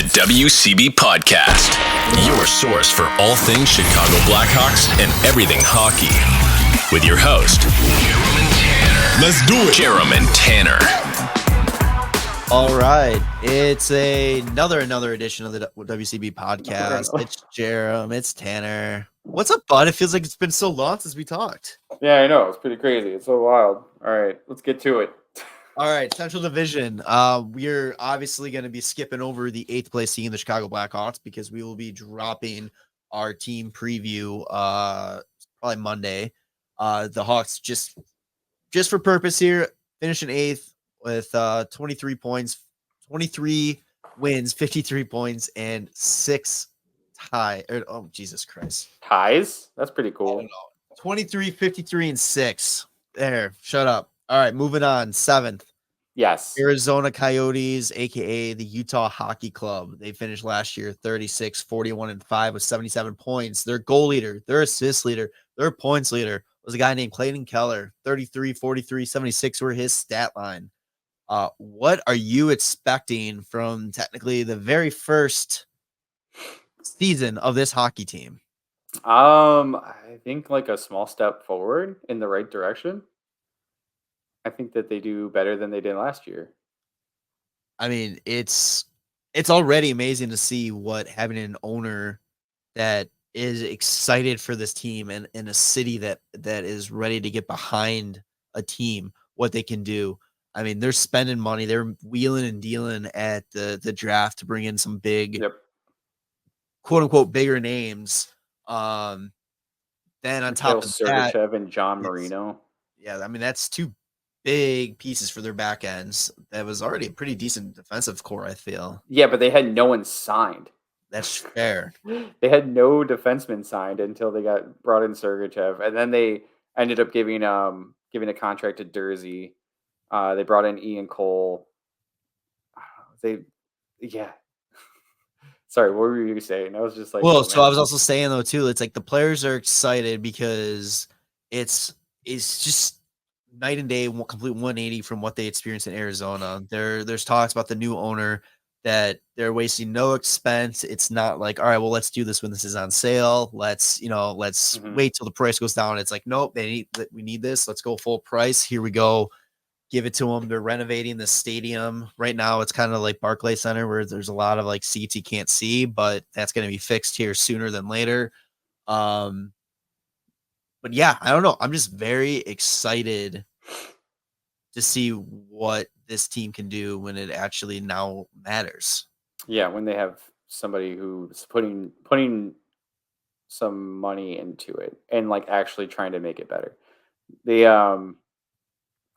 WCB Podcast, your source for all things Chicago Blackhawks and everything hockey. With your host, Jarom and Tanner. Let's do it. Jarom and Tanner. All right, it's another edition of the WCB Podcast. It's Jarom, it's Tanner. What's up, bud? It feels like it's been so long since we talked. Yeah, I know. It's pretty crazy. It's so wild. All right, let's get to it. All right, Central Division. We're obviously going to be skipping over the 8th place team, the Chicago Blackhawks, because we will be dropping our team preview probably Monday. The Hawks just for purpose here, finishing 8th with 23 points, 23 wins, 53 points, and 6 ties. Oh, Jesus Christ. Ties? That's pretty cool. 23, 53, and 6. There, shut up. All right, moving on. 7th. Yes. Arizona Coyotes, a.k.a. the Utah Hockey Club. They finished last year 36, 41, and 5 with 77 points. Their goal leader, their assist leader, their points leader was a guy named Clayton Keller. 33, 43, 76 were his stat line. What are you expecting from technically the very first season of this hockey team? I think like a small step forward in the right direction. I think that they do better than they did last year. I mean, it's already amazing to see what having an owner that is excited for this team and in a city that is ready to get behind a team, what they can do. I mean, they're spending money. They're wheeling and dealing at the draft to bring in some big, quote unquote, bigger names. Then on top of that, Sergachev and John Marino. Yeah, I mean, that's two big pieces for their back ends. That was already a pretty decent defensive core, I feel. Yeah, but they had no one signed. That's fair. They had no defenseman signed until they got brought in Sergachev, and then they ended up giving a contract to Dursey. They brought in Ian Cole. Sorry, what were you saying? I was just like, well, so I was also saying though too, it's like the players are excited because it's just night and day, complete 180 from what they experienced in Arizona. There's talks about the new owner that they're wasting no expense. It's not like, all right, well, let's do this when this is on sale. Let's wait till the price goes down. It's like, nope, we need this. Let's go full price. Here we go. Give it to them. They're renovating the stadium right now. It's kind of like Barclays Center where there's a lot of like seats you can't see, but that's going to be fixed here sooner than later. But yeah, I don't know. I'm just very excited to see what this team can do when it actually now matters. Yeah, when they have somebody who's putting some money into it and like actually trying to make it better. They I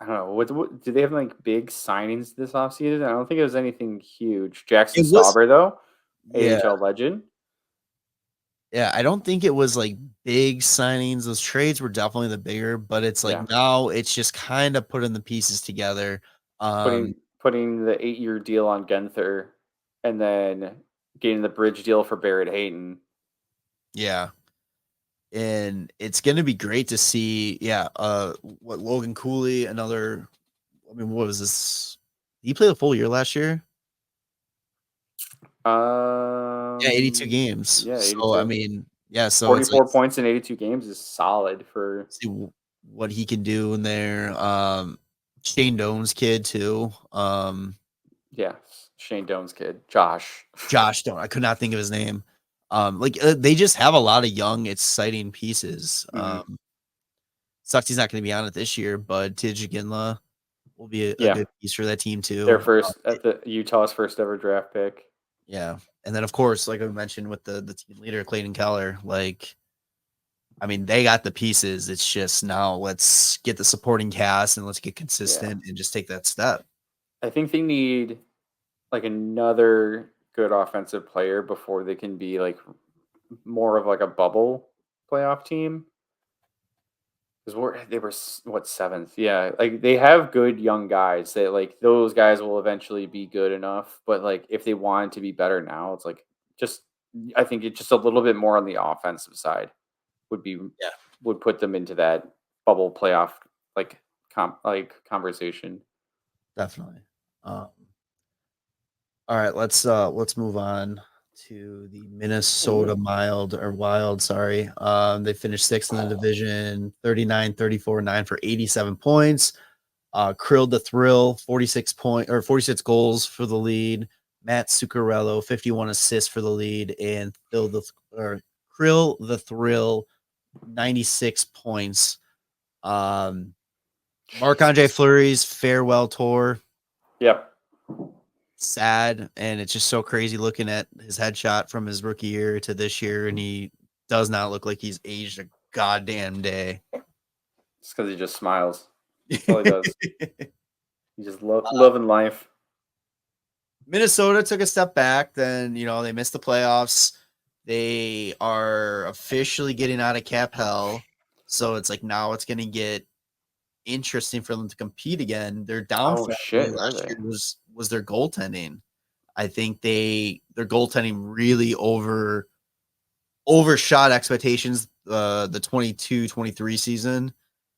don't know. What do they have like big signings this offseason? I don't think it was anything huge. Jackson Stauber though, AHL legend. Yeah, I don't think it was like big signings. Those trades were definitely the bigger, but it's like now it's just kind of putting the pieces together. Putting the 8-year deal on Genther and then getting the bridge deal for Barrett Hayton. Yeah. And it's going to be great to see, what Logan Cooley, what was this? Did he play the full year last year? 82 games. Yeah, 82. So, I mean, so 44 points in 82 games is solid for see what he can do in there. Shane Doan's kid too. Shane Doan's kid, Josh Doan. I could not think of his name. They just have a lot of young, exciting pieces. Sucks he's not going to be on it this year, but Tijigina will be a good piece for that team too. Their first at the Utah's first ever draft pick. Yeah, and then of course, like I mentioned with the team leader Clayton Keller, I mean, they got the pieces. It's just now let's get the supporting cast and let's get consistent and just take that step. I think they need like another good offensive player before they can be like more of like a bubble playoff team. Because they were 7th? Yeah, like they have good young guys that like those guys will eventually be good enough. But like if they wanted to be better now, it's like I think it's just a little bit more on the offensive side would put them into that bubble playoff conversation. Definitely. All All right, let's move on to the Minnesota Wild, sorry. They finished 6th in the division, 39-34-9 for 87 points. Krill the Thrill, 46 goals for the lead. Matt Zuccarello, 51 assists for the lead, and Krill the Thrill, 96 points. Marc-Andre Fleury's farewell tour. Yep. Sad, and it's just so crazy looking at his headshot from his rookie year to this year, and he does not look like he's aged a goddamn day. It's because he just smiles. That's all he does. He just loving life. Minnesota took a step back. Then, they missed the playoffs. They are officially getting out of cap hell. So it's like now it's going to get interesting for them to compete again. Their downfall last year was their goaltending. I think their goaltending really overshot expectations the 22-23 season.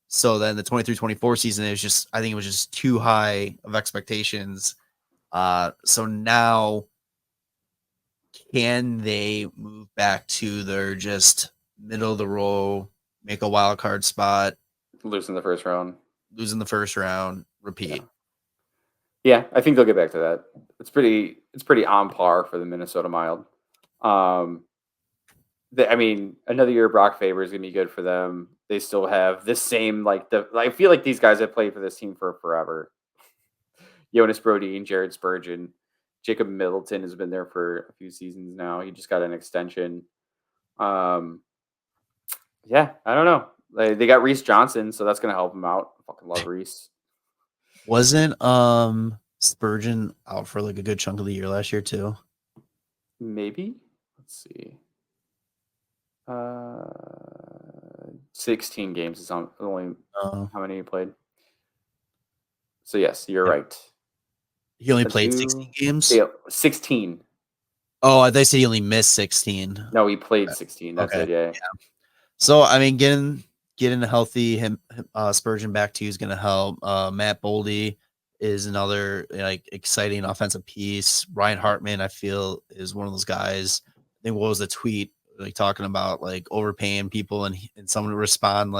So then the 23-24 season I think it was just too high of expectations. So now can they move back to their just middle of the row, make a wild card spot, losing the first round, repeat? Yeah, I think they'll get back to that. It's pretty on par for the Minnesota Wild. Another year of Brock Faber is going to be good for them. They still have this same I feel like these guys have played for this team for forever. Jonas Brodin, Jared Spurgeon, Jacob Middleton has been there for a few seasons now. He just got an extension. Yeah, I don't know. They got Reese Johnson, so that's going to help them out. I fucking love Reese. Wasn't Spurgeon out for like a good chunk of the year last year too? Maybe. Let's see. 16 games is only how many he played. So yes, you're right. He only played 16 games? Yeah, 16. Oh, I thought you said he only missed 16. No, he played 16. That's it, yeah. So, I mean, getting a healthy Spurgeon back to you is going to help. Matt Boldy is another exciting offensive piece. Ryan Hartman, I feel, is one of those guys. I think what was the tweet talking about overpaying people, and someone would respond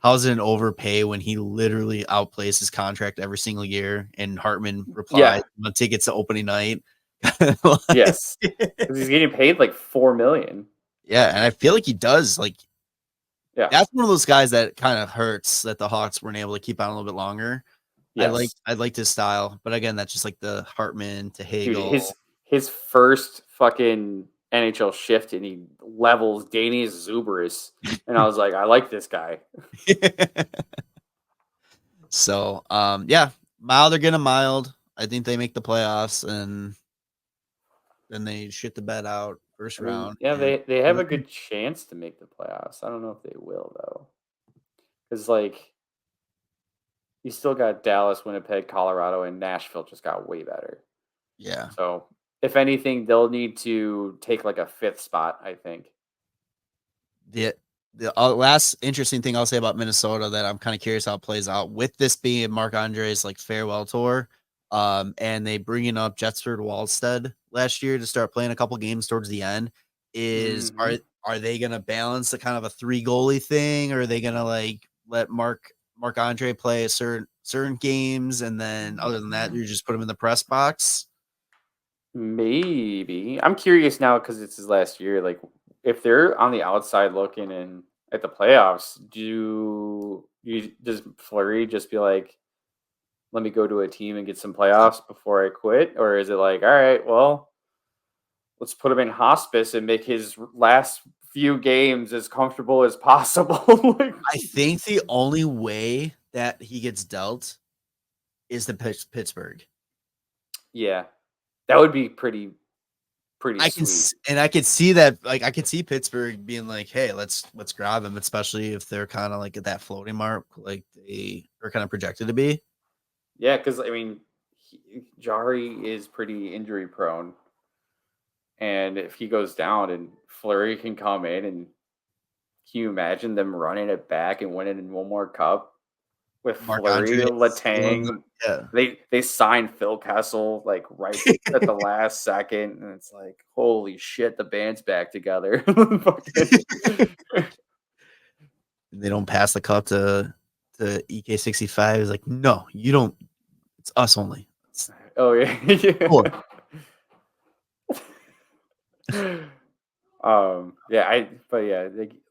how is it an overpay when he literally outplays his contract every single year? And Hartman replied, tickets to opening night. Yes, because he's getting paid $4 million. Yeah, and I feel like he does that's one of those guys that kind of hurts that the Hawks weren't able to keep on a little bit longer. Yes. I liked his style, but again, that's just the Hartman to Hagel. Dude, his first fucking NHL shift, and he levels Danius Zubrus, and I was like, I like this guy. So, Mild, they're getting Mild. I think they make the playoffs, and then they shit the bed out first round. Yeah, they have a good chance to make the playoffs. I don't know if they will though, because you still got Dallas, Winnipeg, Colorado, and Nashville just got way better. Yeah. So if anything, they'll need to take a 5th spot, I think. The last interesting thing I'll say about Minnesota that I'm kind of curious how it plays out, with this being Marc-Andre's farewell tour, and they bringing up Jetsford Wallstead last year to start playing a couple games towards the end, is are they going to balance the kind of a 3 goalie thing, or are they going to let Marc-Andre play certain games, and then other than that you just put him in the press box? Maybe. I'm curious now because it's his last year. If they're on the outside looking in at the playoffs, does Fleury just be like, let me go to a team and get some playoffs before I quit? Or is it all right, well, let's put him in hospice and make his last few games as comfortable as possible? I think the only way that he gets dealt is the Pittsburgh. Yeah, that would be pretty sweet. I could see that. I could see Pittsburgh being hey, let's grab him, especially if they're kind of at that floating mark, they are kind of projected to be. Yeah, because Jari is pretty injury prone, and if he goes down and Fleury can come in, and can you imagine them running it back and winning in one more cup? with Marc-Andre, Fleury, Letang. yeah. They signed Phil Kessel like right at the last second, and it's like, holy shit, the band's back together. They don't pass the cup to EK65. It's like, no, you don't. It's us only. Oh yeah. Cool.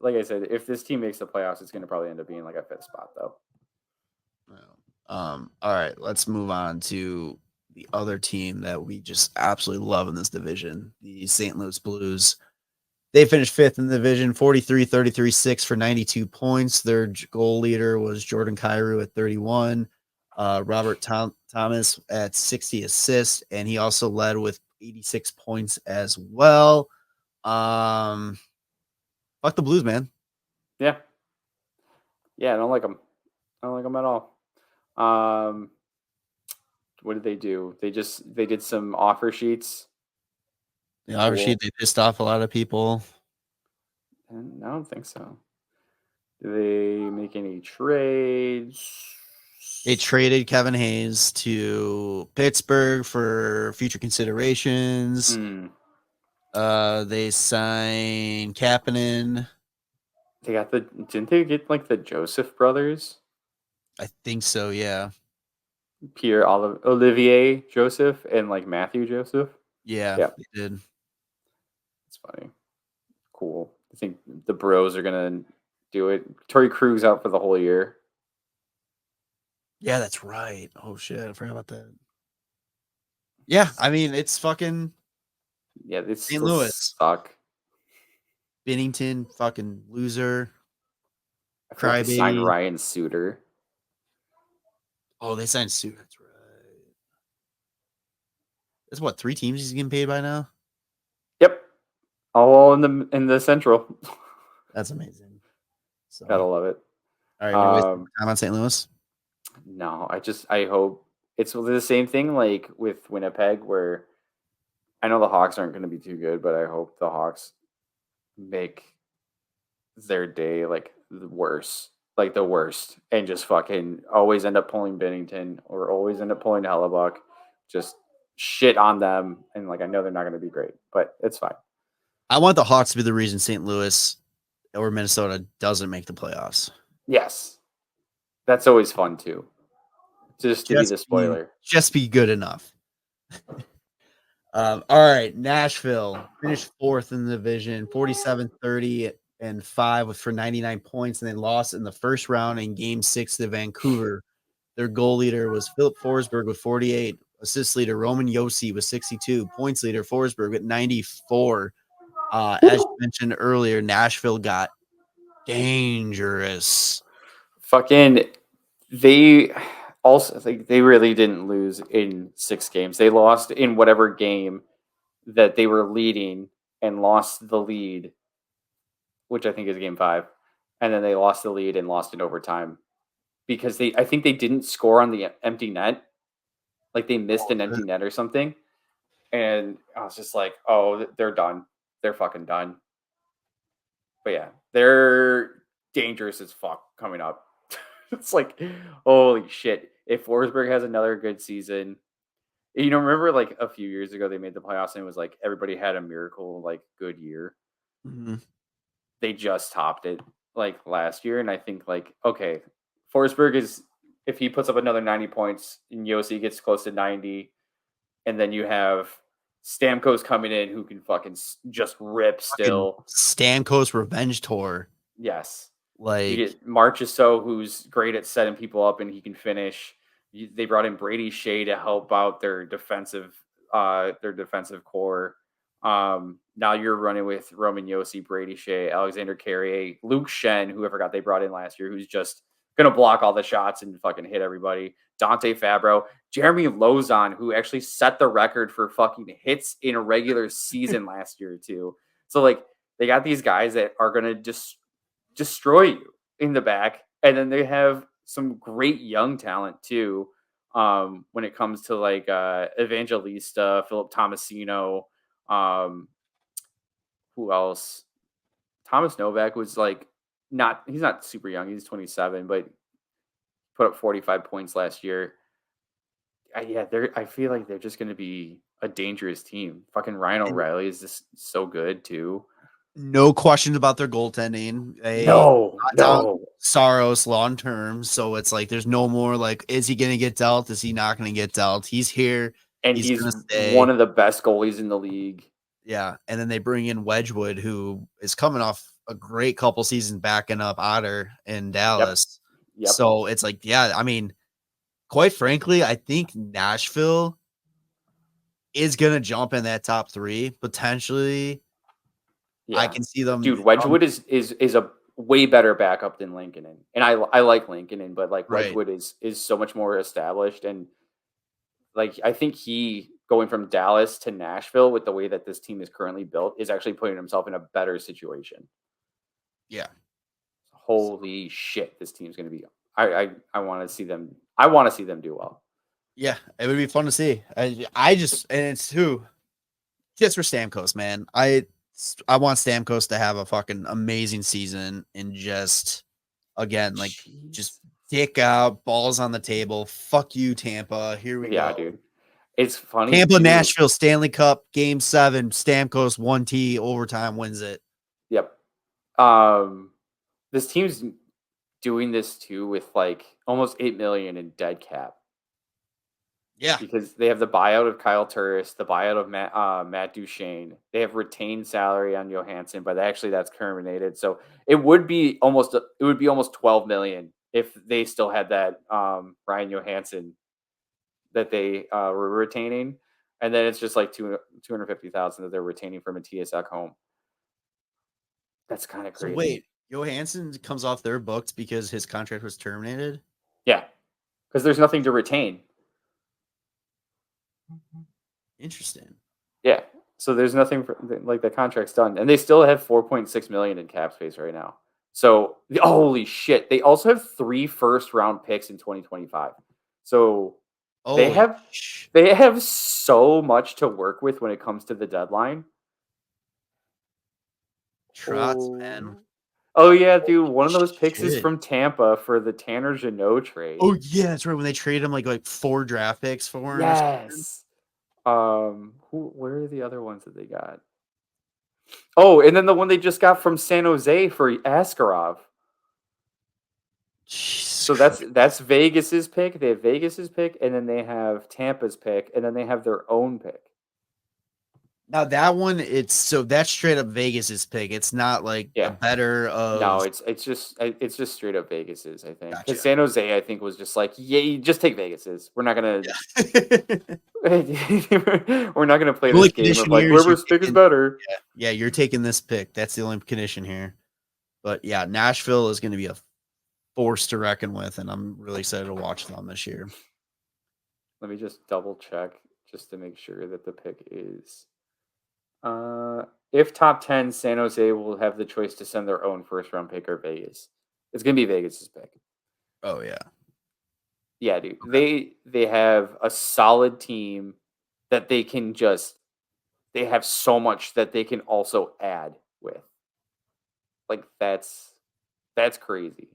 Like I said, if this team makes the playoffs, it's going to probably end up being like a 5th spot though. All right, let's move on to the other team that we just absolutely love in this division, the St. Louis Blues. They finished 5th in the division, 43-33-6 for 92 points. Their goal leader was Jordan Kyrou at 31, Robert Thomas at 60 assists, and he also led with 86 points as well. Fuck the Blues, man. Yeah. Yeah, I don't like them. I don't like them at all. What did they do? They did some offer sheets. The offer sheet, they pissed off a lot of people. And I don't think so. Do they make any trades? They traded Kevin Hayes to Pittsburgh for future considerations. They signed Kapanen. Didn't they get like the Joseph brothers? I think so, yeah. Pierre Olivier Joseph and like Matthew Joseph. Yeah, they did. It's funny. Cool. I think the Bros are gonna do it. Torrey Krug's out for the whole year. Yeah, that's right. Oh shit, I forgot about that. Yeah, I mean it's fucking it's St. Louis. Suck. Binnington, fucking loser. They signed Ryan Suter. Oh, they signed Suter. That's right. That's what 3 teams he's getting paid by now. Yep, all in the Central. That's amazing. So gotta love it. All right, time on St. Louis. No, I hope it's the same thing like with Winnipeg, where I know the Hawks aren't going to be too good, but I hope the Hawks make their day like the worst, and just fucking always end up pulling Binnington or always end up pulling Hellebuck, just shit on them. And like, I know they're not going to be great, but it's fine. I want the Hawks to be the reason St. Louis or Minnesota doesn't make the playoffs. Yes. That's always fun too. Just to be the spoiler. Just be good enough. All right. Nashville finished 4th in the division, 47-30-5 for 99 points, and they lost in the first round in game 6 to Vancouver. Their goal leader was Philip Forsberg with 48. Assist leader Roman Josi with 62. Points leader Forsberg with 94. As you mentioned earlier, Nashville got dangerous. Fucking they also like they really didn't lose in 6 games. They lost in whatever game that they were leading and lost the lead, which I think is game 5. And then they lost the lead and lost in overtime because I think they didn't score on the empty net. Like they missed an empty net or something. And I was just like, oh, they're done. They're fucking done. But yeah, they're dangerous as fuck coming up. It's like, holy shit. If Forsberg has another good season, remember like a few years ago they made the playoffs and it was like everybody had a miracle, like good year. Mm-hmm. They just topped it like last year. And I think like, okay, Forsberg is, if he puts up another 90 points and Josi gets close to 90, and then you have Stamkos coming in who can fucking just rip still. Stamkos revenge tour. Yes. Like you get Marchessault, who's great at setting people up and he can finish. They brought in Brady Shea to help out their defensive core. Now you're running with Roman Josi, Brady Shea, Alexander Carrier, Luke Shen, who I forgot they brought in last year, who's just gonna block all the shots and fucking hit everybody. Dante Fabro, Jeremy Lozon, who actually set the record for fucking hits in a regular season last year too. So like they got these guys that are gonna just destroy you in the back, and then they have some great young talent too. When it comes to like Evangelista, Philip Tomasino, who else? Thomas Novak was like he's not super young, he's 27, but put up 45 points last year. I feel like they're just going to be a dangerous team. Fucking Ryan O'Reilly is just so good too. No questions about their goaltending. No. Saros long term. So it's like there's no more like, is he going to get dealt? Is he not going to get dealt? He's here. And he's going to stay. One of the best goalies in the league. Yeah. And then they bring in Wedgwood, who is coming off a great couple seasons backing up Otter in Dallas. Yep. So it's like, yeah, I mean, quite frankly, I think Nashville is going to jump in that top 3 potentially. Yeah. I can see them. Dude, Wedgwood is a way better backup than Lincoln. And I like Lincoln, but like Wedgwood is so much more established. And like, I think he going from Dallas to Nashville with the way that this team is currently built is actually putting himself in a better situation. Yeah. Holy shit. This team's going to be, I want to see them. I want to see them do well. Yeah. It would be fun to see. I just, and it's just for Stamkos, man. I want Stamkos to have a fucking amazing season and just, again, like, just dick out, balls on the table. Fuck you, Tampa. Here we go. Yeah, dude. It's funny. Tampa, Nashville, Stanley Cup, Game 7, Stamkos, 1T, overtime, wins it. Yep. This team's doing this too with like almost $8 million in dead cap. Yeah, because they have the buyout of Kyle Turris, the buyout of Matt Duchene. They have retained salary on Johansson, but actually that's terminated. So it would be almost 12 million if they still had that Ryan Johansson that they were retaining, and then it's just like 250,000 that they're retaining from Matthias Ekholm. That's kind of crazy. So wait, Johansson comes off their books because his contract was terminated? Yeah, because there's nothing to retain. Interesting. Yeah. So there's nothing like the contract's done. And they still have 4.6 million in cap space right now. So holy shit. They also have 3 first-round picks in 2025. So they have so much to work with when it comes to the deadline. Trotz, man. Oh yeah, dude. One of those picks is from Tampa for the Tanner Jeannot trade. Oh yeah, that's right. When they traded him like 4 draft picks for him. Yes. Where are the other ones that they got? Oh, and then the one they just got from San Jose for Askarov. So that's Vegas's pick. They have Vegas's pick, and then they have Tampa's pick, and then they have their own pick. Now that one, that's straight up Vegas's pick. It's not like a better of. No, it's just straight up Vegas's. I think because San Jose, I think, was just like, yeah, you just take Vegas's. We're not gonna. We're not gonna play this game of like whoever's pick is better. Yeah, you're taking this pick. That's the only condition here. But yeah, Nashville is going to be a force to reckon with, and I'm really excited to watch them this year. Let me just double check just to make sure that the pick is. If top 10, San Jose will have the choice to send their own first round pick or Vegas. It's gonna be Vegas's pick. Oh yeah. Yeah, dude. Okay. They have a solid team that they have so much that they can also add with. Like that's crazy.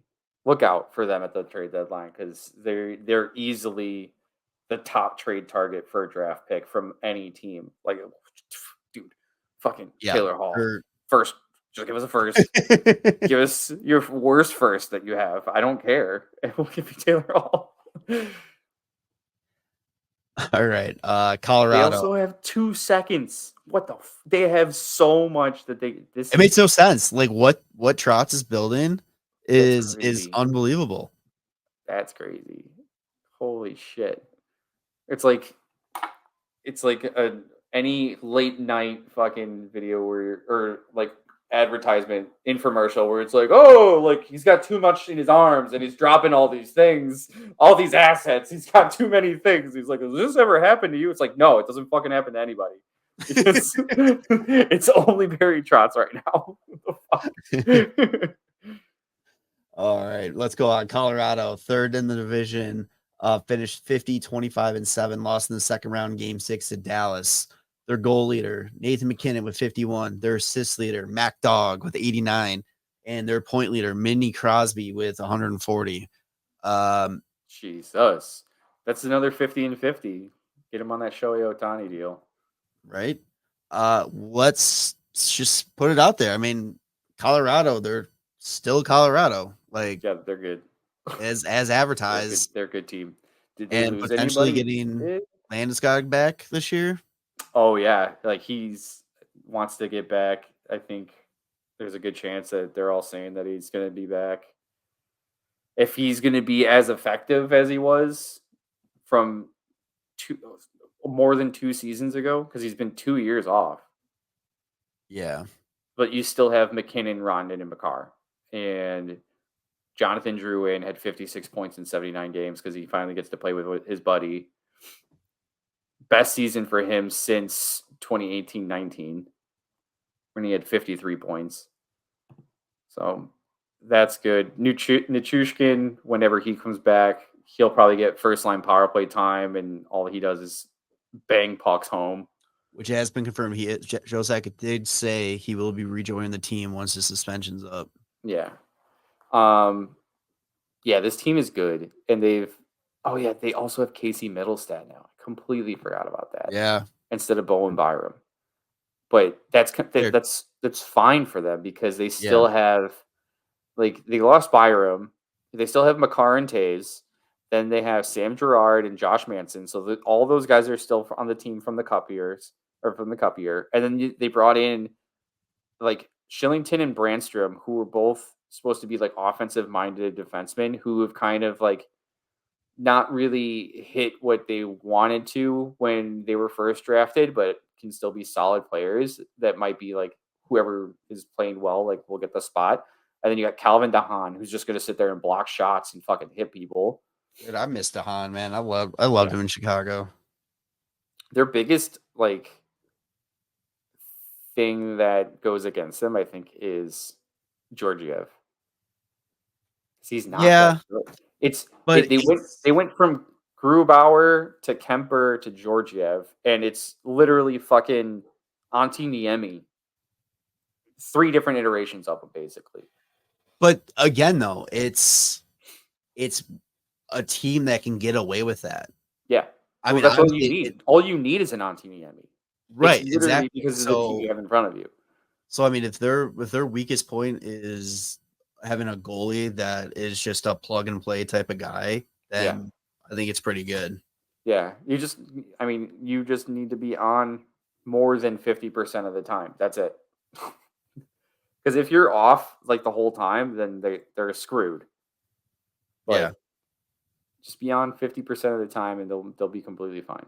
Look out for them at the trade deadline because they're easily the top trade target for a draft pick from any team. Like, dude, fucking Taylor Hall. First, just give us a first. Give us your worst first that you have. I don't care. We'll give you Taylor Hall. All right. Colorado. They also have 2 seconds. What the? They have so much that it makes no sense. Like what Trotz is building is unbelievable. That's crazy. Holy shit. It's like any late night fucking video or like advertisement infomercial where it's like, oh, like he's got too much in his arms and he's dropping all these things, all these assets. He's got too many things. He's like, has this ever happened to you? It's like, no, it doesn't fucking happen to anybody. It's only Barry Trotz right now. All right, let's go on. Colorado, 3rd in the division, finished 50-25-7, lost in the second round, Game 6 to Dallas. Their goal leader, Nathan McKinnon with 51. Their assist leader, Mac Dog with 89. And their point leader, Minnie Crosby with 140. Jesus. That's another 50 and 50. Get him on that Shohei Ohtani deal. Right? Let's just put it out there. I mean, Colorado, they're still Colorado. Like, yeah, they're good. as advertised. They're a good team. Did they And lose potentially anybody? getting Landeskog back this year. Oh yeah, like he's wants to get back. I think there's a good chance that they're all saying that he's going to be back. If he's going to be as effective as he was from more than 2 seasons ago, because he's been 2 years off. Yeah. But you still have McKinnon, Rondon, and Makar. And Jonathan Drouin had 56 points in 79 games because he finally gets to play with his buddy. Best season for him since 2018-19 when he had 53 points. So that's good. Nichushkin, whenever he comes back, he'll probably get first-line power play time, and all he does is bang pucks home. Which has been confirmed. Joe Sakic did say he will be rejoining the team once the suspension's up. Yeah. Yeah, this team is good. And they also have Casey Middlestat now. I completely forgot about that. Yeah. Instead of Bowen Byram. But that's fine for them because they still have, like, they lost Byram. They still have Makar and Taves. Then they have Sam Girard and Josh Manson. So all those guys are still on the team from the Cup years, or from the Cup year. And then they brought in, like, Shillington and Brandstrom, who were both supposed to be, like, offensive-minded defensemen who have kind of, like, not really hit what they wanted to when they were first drafted, but can still be solid players that might be, like, whoever is playing well, like, will get the spot. And then you got Calvin DeHaan, who's just going to sit there and block shots and fucking hit people. Dude, I miss DeHaan, man. I loved him in Chicago. Their biggest, like, thing that goes against them, I think, is Georgiev. He's not. Yeah, they went from Grubauer to Kemper to Georgiev, and it's literally fucking Antti Niemi. 3 different iterations of him, basically. But again, though, it's a team that can get away with that. Yeah, I mean that's all you need. All you need is an Antti Niemi, right? Exactly, because of the team you have in front of you. So I mean, if their weakest point is having a goalie that is just a plug and play type of guy, then I think it's pretty good. Yeah, you just need to be on more than 50% of the time. That's it. Because if you're off, like, the whole time, then they're screwed. But just be on 50% of the time, and they'll be completely fine.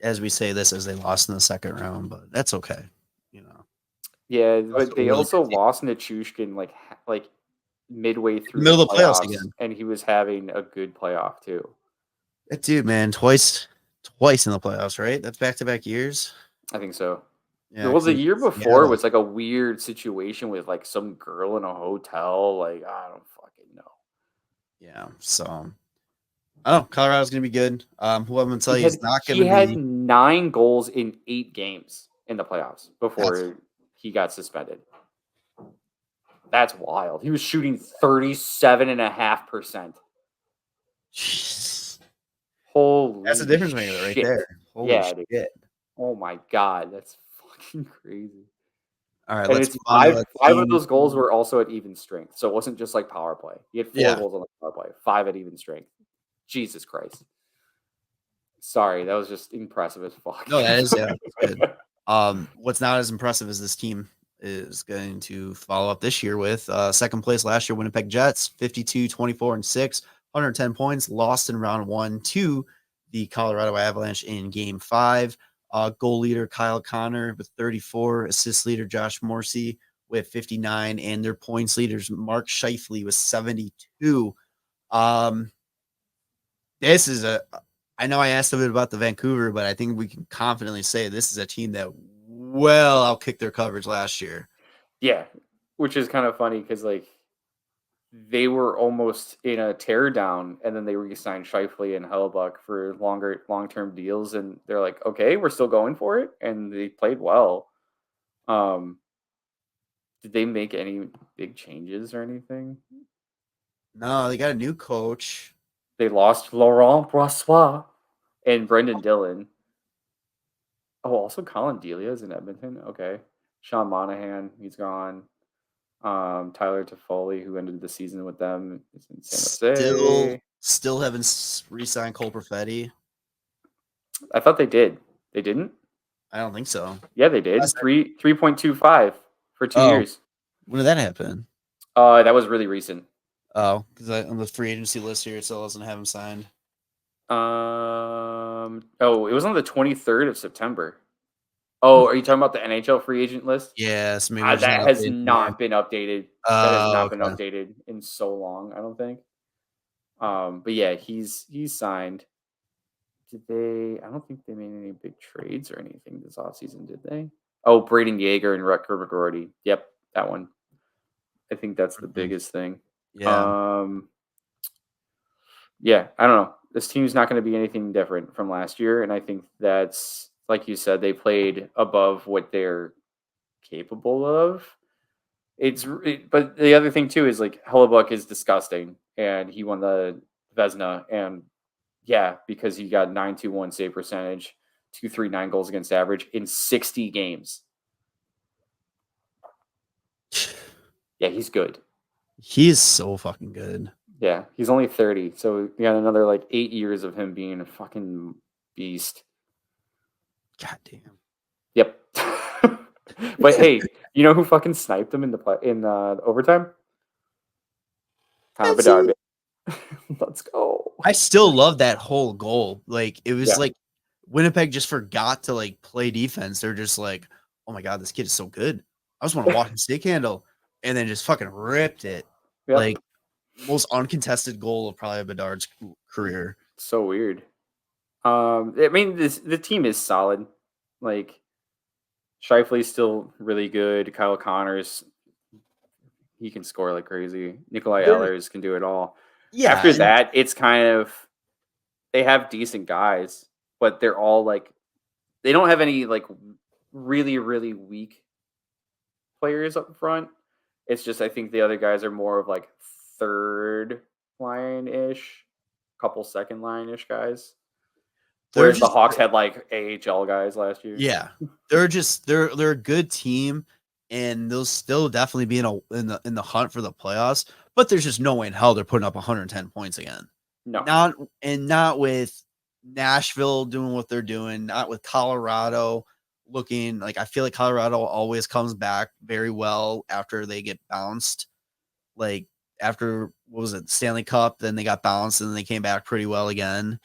As we say this, as they lost in the second round, but that's okay, you know. Yeah, but they also lost Nichushkin like midway through middle of the playoffs again, and he was having a good playoff too. That dude, man, twice in the playoffs, right? That's back-to-back years. I think so. Yeah, well, the year before was like a weird situation with, like, some girl in a hotel. Like, I don't fucking know. Yeah, so I don't know. Colorado's gonna be good. Who I'm gonna tell you is not gonna be. He had 9 goals in 8 games in the playoffs before he got suspended. That's wild. He was shooting 37.5%. Holy, that's the difference maker right there. Holy shit. Oh my god, that's fucking crazy. All right, and let's five of those goals were also at even strength. So it wasn't just like power play. He had 4 goals on the power play, 5 at even strength. Jesus Christ. Sorry, that was just impressive as fuck. No, that is good. What's not as impressive as this team is going to follow up this year with second place last year, Winnipeg Jets, 52, 24, and 6, 110 points, lost in round 1 to the Colorado Avalanche in game 5. Goal leader Kyle Connor with 34, assist leader Josh Morrissey with 59, and their points leaders Mark Scheifele with 72. This is I know I asked a bit about the Vancouver, but I think we can confidently say this is a team that outkicked their coverage last year. Yeah, which is kind of funny because, like, they were almost in a teardown, and then they re-signed Scheifele and Hellebuyck for long-term deals, and they're like, okay, we're still going for it, and they played well. Did they make any big changes or anything? No, they got a new coach. They lost Laurent Brossois and Brendan Dillon. Oh, also Colin Delia is in Edmonton. Okay. Sean Monahan, he's gone. Tyler Toffoli, who ended the season with them, is in San Jose. Still haven't re-signed Cole Perfetti. I thought they did. They didn't? I don't think so. Yeah, they did. 3.25 for 2 years. When did that happen? That was really recent. Oh, because on the free agency list here, it still doesn't have him signed. It was on the 23rd of September. Oh, are you talking about the NHL free agent list? Yes, maybe that has not been updated. That has not been updated in so long, I don't think. But yeah, he's signed. Did they? I don't think they made any big trades or anything this offseason, did they? Oh, Braden Yeager and Rutger McGroarty. Yep, that one. I think that's the biggest thing. Yeah. Yeah, I don't know. This team's not going to be anything different from last year, and I think that's, like you said, they played above what they're capable of. But the other thing too is like Hellebuck is disgusting, and he won the Vezina, and yeah, because he got 921 save percentage, 239 goals against average in 60 games. Yeah, he's good. He is so fucking good. Yeah, he's only 30, so we got another like 8 years of him being a fucking beast. God damn. Yep. But hey, you know who fucking sniped him in the overtime? Bedard. Let's go. I still love that whole goal. Like it was like Winnipeg just forgot to like play defense. They're just like, oh my god, this kid is so good. I just want to walk and stick handle, and then just fucking ripped it. Yep. Like most uncontested goal of probably Bedard's career. So weird. I mean, the team is solid. Like Scheifele's still really good. Kyle Connors, he can score like crazy. Nikolai Ehlers can do it all. Yeah. After that, it's kind of they have decent guys, but they're all like they don't have any like really, really weak players up front. It's just I think the other guys are more of like third line-ish, couple second line-ish guys. Whereas the Hawks had like AHL guys last year. Yeah. They're a good team, and they'll still definitely be in the hunt for the playoffs, but there's just no way in hell they're putting up 110 points again. No. Not with Nashville doing what they're doing, not with Colorado looking like I feel like Colorado always comes back very well after they get bounced. Like after what was it, Stanley Cup, then they got bounced and then they came back pretty well again.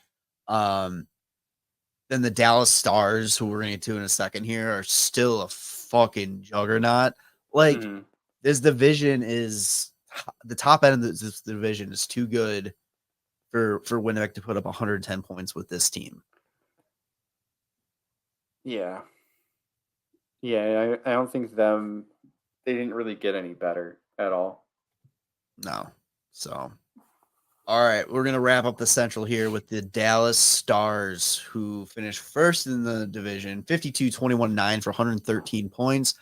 Then the Dallas Stars, who we're going to get to in a second here, are still a fucking juggernaut. Like this division is the top end of this division is too good for Winnipeg to put up 110 points with this team. Yeah. Yeah, I don't think they didn't really get any better at all. No. So, all right, we're going to wrap up the Central here with the Dallas Stars, who finished first in the division, 52-21-9 for 113 points.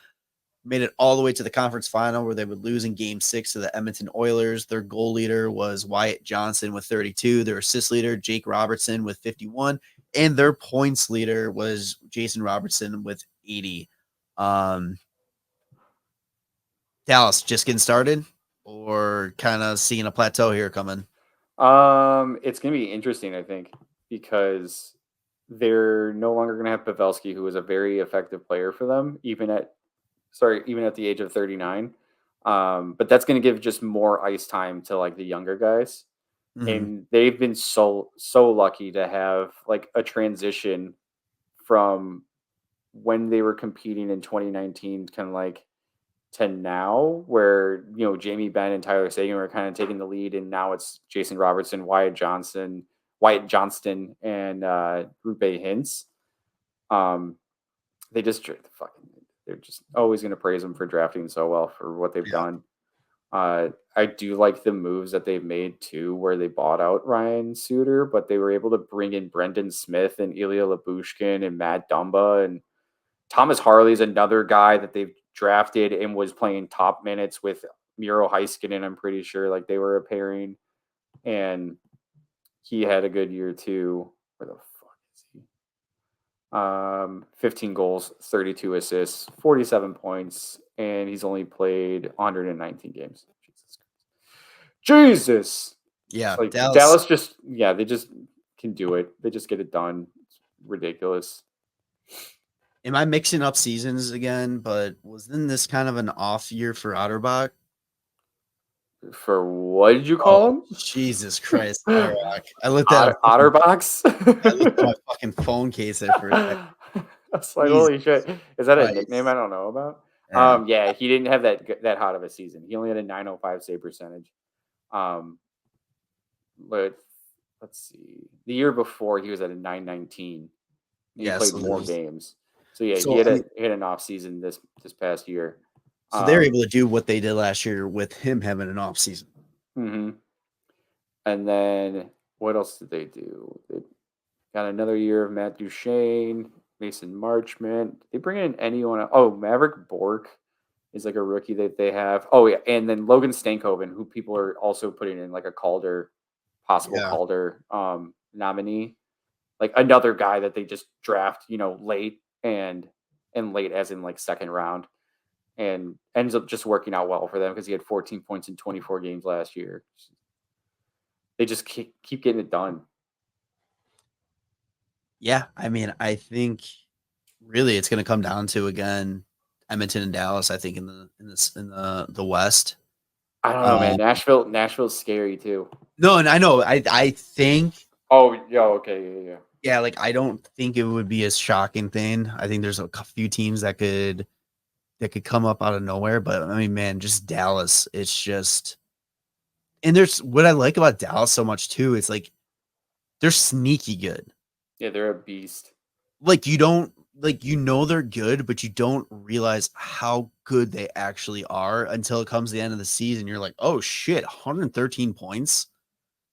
Made it all the way to the conference final where they would lose in Game 6 to the Edmonton Oilers. Their goal leader was Wyatt Johnson with 32. Their assist leader, Jake Robertson, with 51. And their points leader was Jason Robertson with 80. Dallas, just getting started or kind of seeing a plateau here coming? It's going to be interesting, I think, because they're no longer going to have Pavelski, who was a very effective player for them, even at the age of 39. But that's going to give just more ice time to like the younger guys. Mm-hmm. And they've been so lucky to have like a transition from when they were competing in 2019, kind of like to now, where Jamie Benn and Tyler Seguin were kind of taking the lead, and now it's Jason Robertson, Wyatt Johnston, and Rupe Hintz. They're just always going to praise them for drafting so well for what they've done. I do like the moves that they've made too, where they bought out Ryan Suter, but they were able to bring in Brendan Smith and Ilya Lyubushkin and Matt Dumba, and Thomas Harley's another guy that they've drafted and was playing top minutes with Miro Heiskanen. I'm pretty sure like they were a pairing, and he had a good year too. Where the fuck is he? 15 goals, 32 assists, 47 points, and he's only played 119 games. Jesus. Yeah, Like Dallas. Dallas they just can do it. They just get it done. It's ridiculous. Am I mixing up seasons again? But wasn't this kind of an off year for Otterbach? For what did you call Oh, him? Jesus Christ, Otterbach. I looked at Otterbox? I looked at my fucking phone case there for a second. That's like, Jesus holy shit. Is that a Christ. nickname I don't know about? Yeah. Yeah, he didn't have that hot of a season. He only had a 905 save percentage. But let's see. The year before, he was at a 919. And he played more games. So yeah, he had an off season this past year. So they're able to do what they did last year with him having an off season. Mm-hmm. And then what else did they do? They got another year of Matt Duchene, Mason Marchment. They bring in anyone else? Oh, Maverick Bork is like a rookie that they have. Oh yeah, and then Logan Stankoven, who people are also putting in like a possible Calder nominee. Like another guy that they just draft, late and late as in like second round, and ends up just working out well for them because he had 14 points in 24 games last year. They just keep getting it done. Yeah, I mean, I think really it's going to come down to again Edmonton and Dallas. I think in the West. I don't know, man. Nashville's scary too. No, and I know. I think. Oh, yeah. Okay. Yeah. Yeah, like I don't think it would be a shocking thing. I think there's a few teams that could come up out of nowhere, but I mean, man, just Dallas. It's just, and there's what I like about Dallas so much too. It's like they're sneaky good. Yeah, they're a beast. Like you don't they're good, but you don't realize how good they actually are until it comes to the end of the season. You're like, oh shit, 113 points.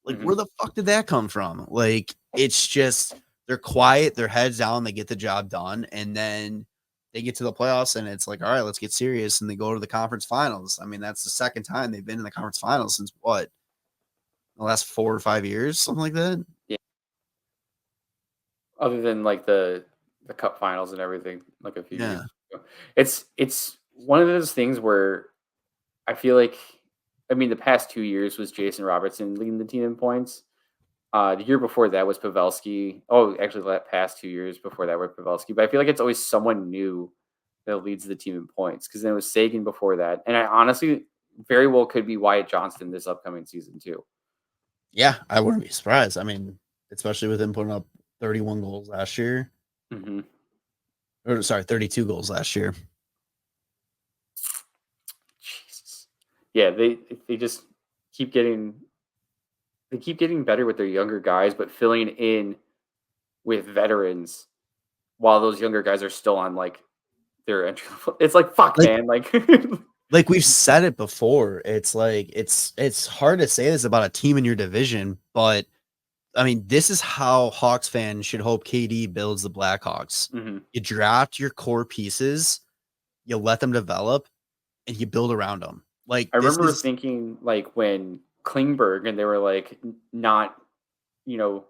Like, where the fuck did that come from? Like, it's just they're quiet, their heads down, they get the job done, and then they get to the playoffs, and it's like, all right, let's get serious, and they go to the conference finals. I mean, that's the second time they've been in the conference finals since what? The last 4 or 5 years, something like that. Yeah. Other than like the cup finals and everything, like a few years ago. It's one of those things where I feel like, I mean, the past 2 years was Jason Robertson leading the team in points. The year before that was Pavelski. Oh, actually, the past 2 years before that were Pavelski. But I feel like it's always someone new that leads the team in points, because then it was Sagan before that. And I honestly very well could be Wyatt Johnston this upcoming season too. Yeah, I wouldn't be surprised. I mean, especially with him putting up 31 goals last year. Mm-hmm. Or sorry, 32 goals last year. Jesus. Yeah, they just keep getting better with their younger guys, but filling in with veterans while those younger guys are still on like their entry level. It's like fuck, man. Like like we've said it before. It's like it's hard to say this about a team in your division, but I mean, this is how Hawks fans should hope KD builds the Blackhawks. Mm-hmm. You draft your core pieces, you let them develop, and you build around them. Like I remember thinking like when Klingberg and they were like not going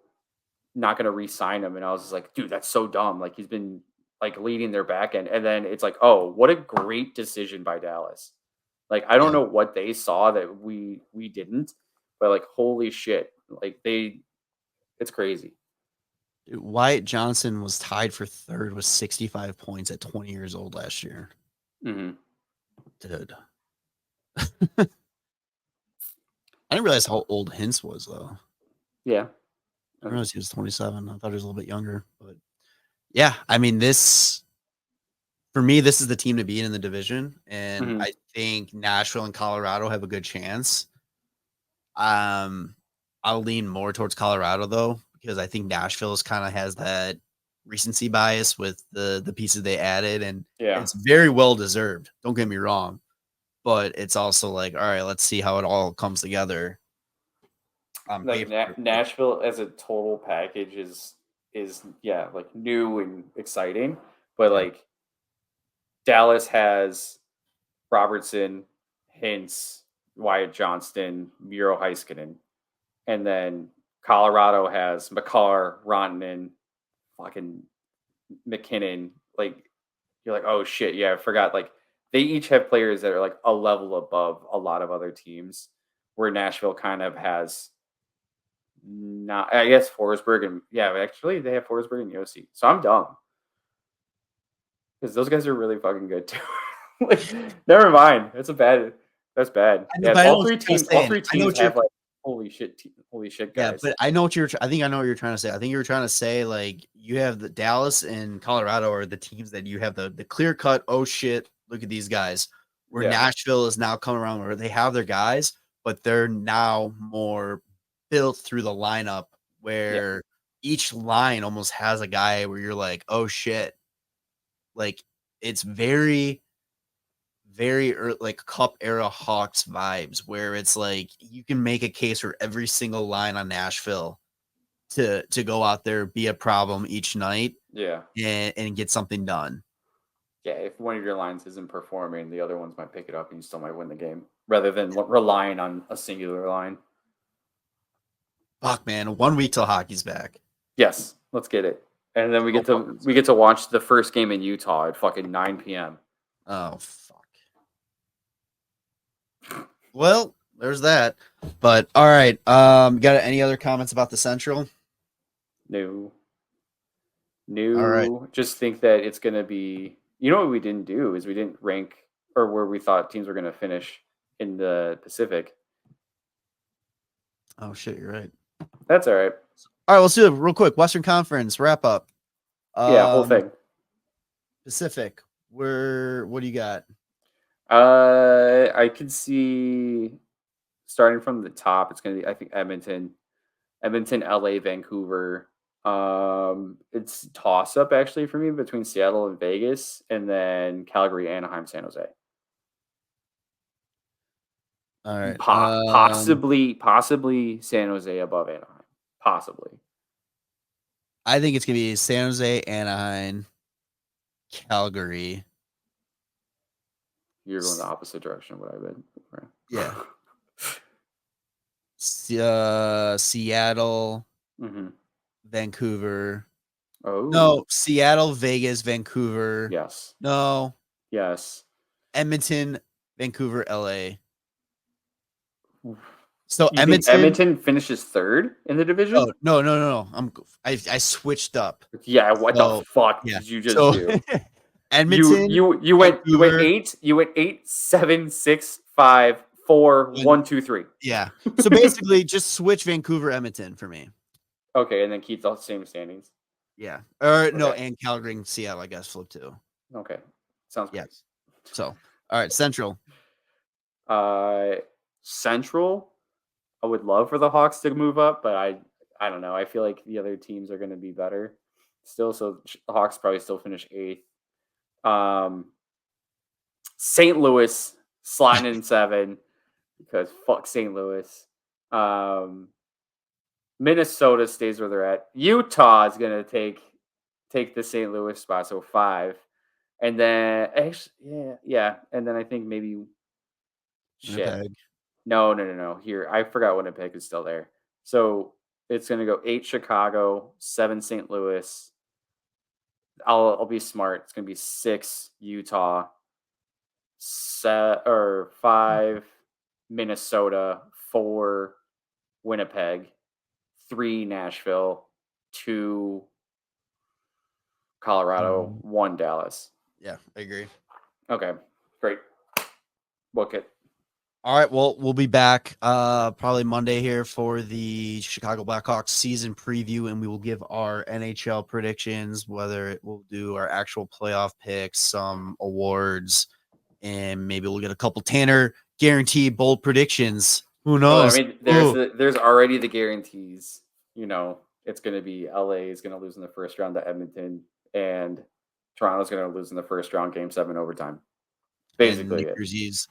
to re-sign him, and I was just like, dude, that's so dumb. Like he's been like leading their back end, and then it's like, oh, what a great decision by Dallas. Like I don't know what they saw that we didn't, but like holy shit, like it's crazy. Wyatt Johnson was tied for third with 65 points at 20 years old last year. Mm-hmm. Dude. I didn't realize how old Hintz was, though. Yeah. I didn't realize he was 27. I thought he was a little bit younger. But yeah, I mean, for me, this is the team to beat in the division. And I think Nashville and Colorado have a good chance. I'll lean more towards Colorado, though, because I think Nashville kind of has that recency bias with the pieces they added. And it's very well deserved. Don't get me wrong. But it's also like, all right, let's see how it all comes together. Like Nashville as a total package is like new and exciting, but like Dallas has Robertson, Hintz, Wyatt Johnston, Miro Heiskanen, and then Colorado has McCarr, Rantanen, fucking McKinnon. Like, you're like, oh shit, yeah, I forgot. Like, they each have players that are like a level above a lot of other teams, where Nashville kind of has not. I guess Forsberg and actually they have Forsberg and Yossi. So I'm dumb because those guys are really fucking good too. Like, never mind. That's bad. But I know All what three you're teams. saying. All three I know teams what you're. have like holy shit Yeah, guys. but I know what you're. I think I know what you're trying to say. I think you're trying to say like you have the Dallas and Colorado are the teams that you have the clear cut. Oh shit! Look at these guys. Where Nashville is now coming around where they have their guys, but they're now more built through the lineup where each line almost has a guy where you're like, oh shit, like it's very like Cup era Hawks vibes where it's like you can make a case for every single line on Nashville to go out there, be a problem each night, and get something done. Yeah, if one of your lines isn't performing, the other ones might pick it up and you still might win the game rather than relying on a singular line. Fuck, man, 1 week till hockey's back. Yes, let's get it. And then we get to watch the first game in Utah at fucking 9 p.m. Oh fuck. Well, there's that. But all right, got any other comments about the Central? No. All right. Just think that it's going to be. You know what we didn't do is we didn't rank or where we thought teams were going to finish in the Pacific. Oh shit, you're right. That's all right. All right, let's do it real quick. Western Conference wrap up. Whole thing. Pacific. What do you got? I could see starting from the top. It's going to be, I think, Edmonton, LA, Vancouver. It's toss up actually for me between Seattle and Vegas, and then Calgary, Anaheim, San Jose. All right. Possibly San Jose above Anaheim. Possibly. I think it's gonna be San Jose, Anaheim, Calgary. You're going the opposite direction of what I've been. Yeah. Seattle, Vancouver. Oh no, Seattle, Vegas, Vancouver. Yes. No. Yes. Edmonton, Vancouver, LA. So Edmonton finishes third in the division? Oh, no. I switched up. Yeah, what the fuck did you just do? Edmonton. You went 8. You went 8, 7, 6, 5, 4, 1, 2, 3. Yeah. So basically, just switch Vancouver, Edmonton for me. Okay, and then keep the same standings. Yeah. Or no, and Calgary and Seattle, I guess, flip too. Okay. Sounds good. So, all right, Central. Central, I would love for the Hawks to move up, but I don't know. I feel like the other teams are going to be better still. So the Hawks probably still finish 8th. St. Louis sliding in 7 because fuck St. Louis. Minnesota stays where they're at. Utah is going to take the St. Louis spot, so 5. And then actually, and then I think maybe Winnipeg. No. Here, I forgot Winnipeg is still there. So it's going to go 8 Chicago, 7 St. Louis. I'll be smart. It's going to be 6 Utah, 5 Minnesota, 4 Winnipeg, 3 Nashville, 2 Colorado, 1 Dallas. Yeah, I agree. Okay, great. Book it. All right, well, we'll be back probably Monday here for the Chicago Blackhawks season preview, and we will give our NHL predictions, whether it will do our actual playoff picks, some awards, and maybe we'll get a couple Tanner guaranteed bold predictions. Who knows? Well, I mean, there's already the guarantees. You know, it's going to be LA is going to lose in the first round to Edmonton, and Toronto's going to lose in the first round, Game 7 overtime. Basically,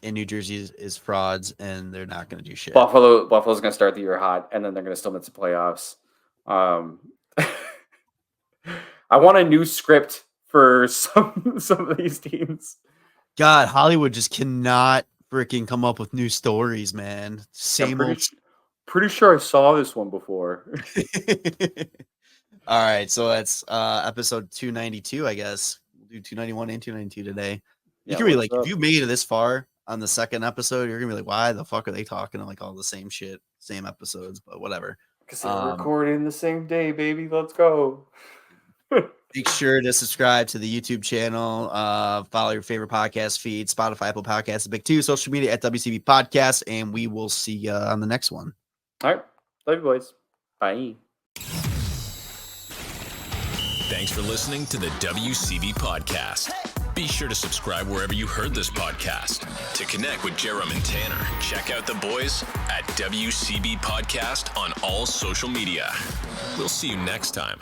New Jersey is frauds, and they're not going to do shit. Buffalo's going to start the year hot, and then they're going to still miss the playoffs. I want a new script for some of these teams. God, Hollywood just cannot freaking come up with new stories, man. Same old. pretty sure I saw this one before. All right, so that's episode 292, I guess. We'll do 291 and 292 today. You can be like, if you made it this far on the second episode, you're gonna be like, why the fuck are they talking like all the same shit, same episodes, but whatever. Because they're recording the same day, baby. Let's go. Make sure to subscribe to the YouTube channel. Follow your favorite podcast feed, Spotify, Apple Podcasts, the big two, social media at WCB Podcast, and we will see you on the next one. All right. Love you, boys. Bye. Thanks for listening to the WCB Podcast. Be sure to subscribe wherever you heard this podcast. To connect with Jarom and Tanner, check out the boys at WCB Podcast on all social media. We'll see you next time.